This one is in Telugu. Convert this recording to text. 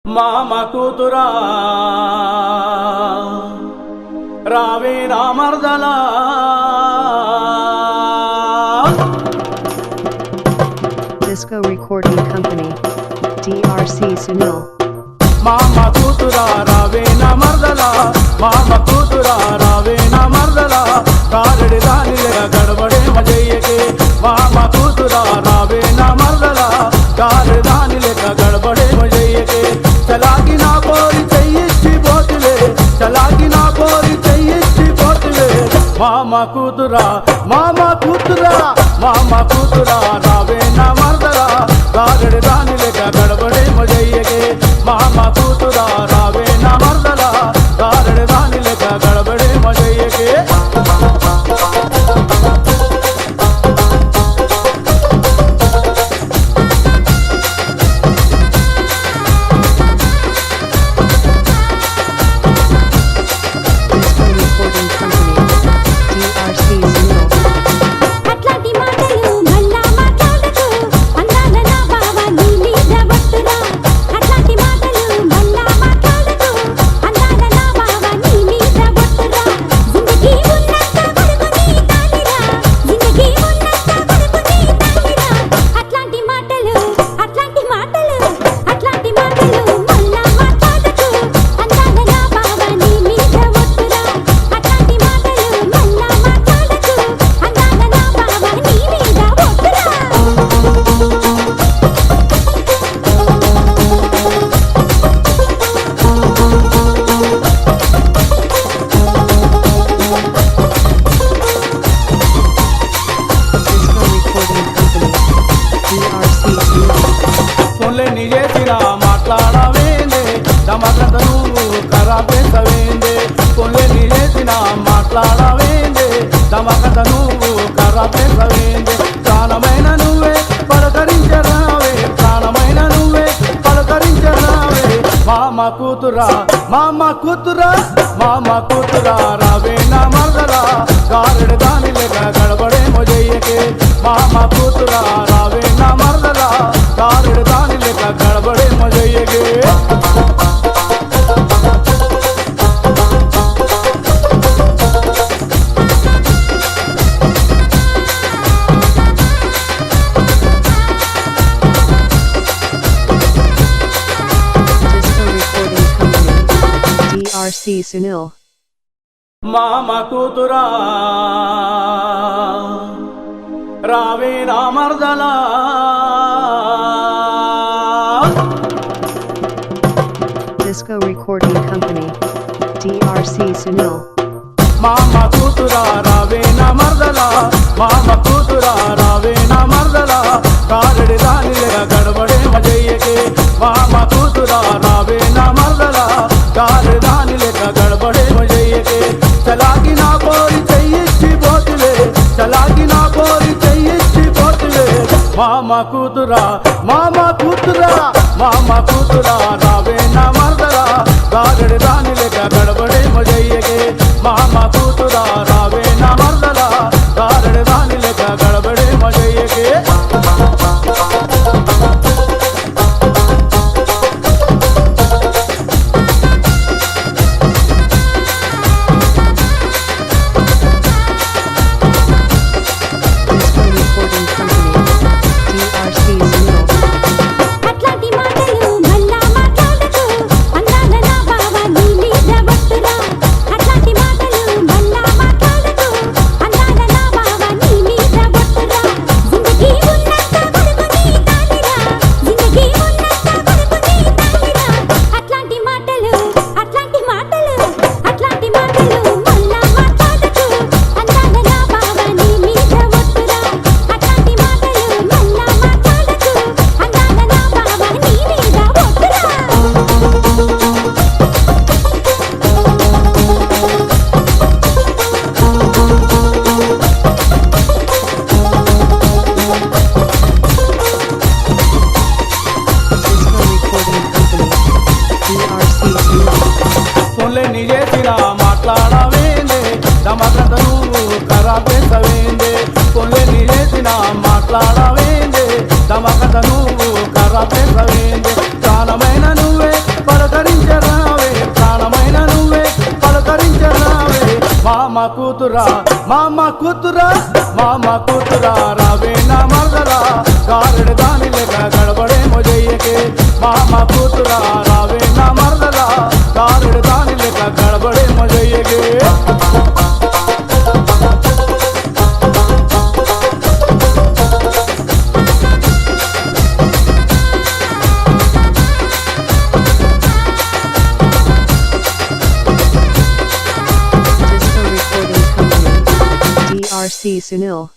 మామ కూతురా రావే నా మర్దలా Disco Recording Company, DRC Sunil. మామ కూతురా రావే నా మర్దలా మామ కూతురా రావే నా మర్దలా కారడి దానిలే గడబడే మజయ్యకే మామ కూతురా రావే నా మర్దలా కారడి దానిలే గడబడే మజయ్యకే చలాకి నా కోరి చెయ్యిచ్చి పోతులే చలాకి నా కోరి చెయ్యిచ్చి పోతులే మామ కూతురా మామ కూతురా మామ కూతురా రావే నా మర్దలా కారడి దానిలే గడబడే మజయ్యకే మామ కూతురా రావే నా మర్దలా కారడి దానిలే గడబడే మజయ్యకే Disco Recording Company, DRC Sunil. అట్లాంటి మాటలు మళ్ళా మాట్లాడకు అందాల నా బావ నీ మీద వస్తున్నా అట్లాంటి మాటలు మళ్ళా మాట్లాడకు అందాల నా బావ నీ మీద వస్తున్నా జిందగీ ఉన్నంత వరకు నీ తాలిరా జిందగీ ఉన్నంత వరకు నీ తాలిరా అట్లాంటి మాటలు మళ్ళా మాట్లాడకు అందాల నా బావ నీ మీద వస్తున్నా అట్లాంటి మాటలు మళ్ళా మాట్లాడకు అందాల నా బావ నీ మీద వస్తున్నా Disco Recording Company, DRC Sunil. ఫోన్లే నీ చేసిన మాట్లాడవేందే దమకంత నువ్వు ఖరాబ్ చేసవేందే ఫోన్లే నీ చేసిన మాట్లాడవేందే దమకంత నువ్వు ఖరాబ్ చేసవేందే ప్రాణమైన నువ్వే పలకరించరావే ప్రాణమైన నువ్వే పలకరించరావే మామ కూతురా మామ కూతురా మామ కూతురా రావే నా మర్దలా కారడి దాని లెక్క గడబడే మొజయ్యకే మామ కూతురా రావే నా మర్దలా కారడి దాని లెక్క గడబడే మొజయ్యకే Disco Recording Company, DRC Sunil. మామ కూతురా రావే నా మర్దలా Disco Recording Company, DRC Sunil. మామ కూతురా రావే నా మర్దలా మామ కూతురా రావే నా మర్దలా కారడి దానిలే గడబడే మజయ్యకే మామ కూతురా రావే నా మర్దలా కారడి దానిలే గడబడే మజయ్యకే చలాకి నా కోరి చెయ్యిచ్చి పోతులే చలాకి నా కోరి చెయ్యిచ్చి పోతులే మామ కూతురా మామ కూతురా మామ కూతురా రావే నా మర్దలా కారడి దానిలే గడబడే మజయ్యకే మామ కూతురా రావే నా మర్దలా కారడి దానిలే గడబడే మజయ్యకే Disco Recording Company, DRC Sunil. అట్లాంటి మాటలు మళ్ళా మాట్లాడకు అందాల నా బావ నీ మీద వస్తున్నా అట్లాంటి మాటలు మళ్ళా మాట్లాడకు అందాల నా బావ నీ మీద వస్తున్నా జిందగీ ఉన్నంత వరకు నీ తాలిరా జిందగీ ఉన్నంత వరకు నీ తాలిరా అట్లాంటి మాటలు మళ్ళా మాట్లాడకు అందాల నా బావ నీ మీద వస్తున్నా అట్లాంటి మాటలు మళ్ళా మాట్లాడకు అందాల నా బావ నీ మీద వస్తున్నా Disco Recording Company, DRC Sunil. ఫోన్లే నీ చేసిన మాట్లాడవేందే దమకంత నువ్వు ఖరాబ్ చేసవేందే ఫోన్లే నీ చేసిన మాట్లాడవేందే దమకంత నువ్వు ఖరాబ్ చేసవేందే ప్రాణమైన నువ్వే కూతురా మామ కూతురా రావే నా మరదలా కారెడు దాని లెక్క గడబడేమో చెయ్యకే మామ కూతురా రావే నా మరదలా కారెడు దాని లెక్క గడబడేమో చెయ్యకే Disco Recording Company. DRC Sunil.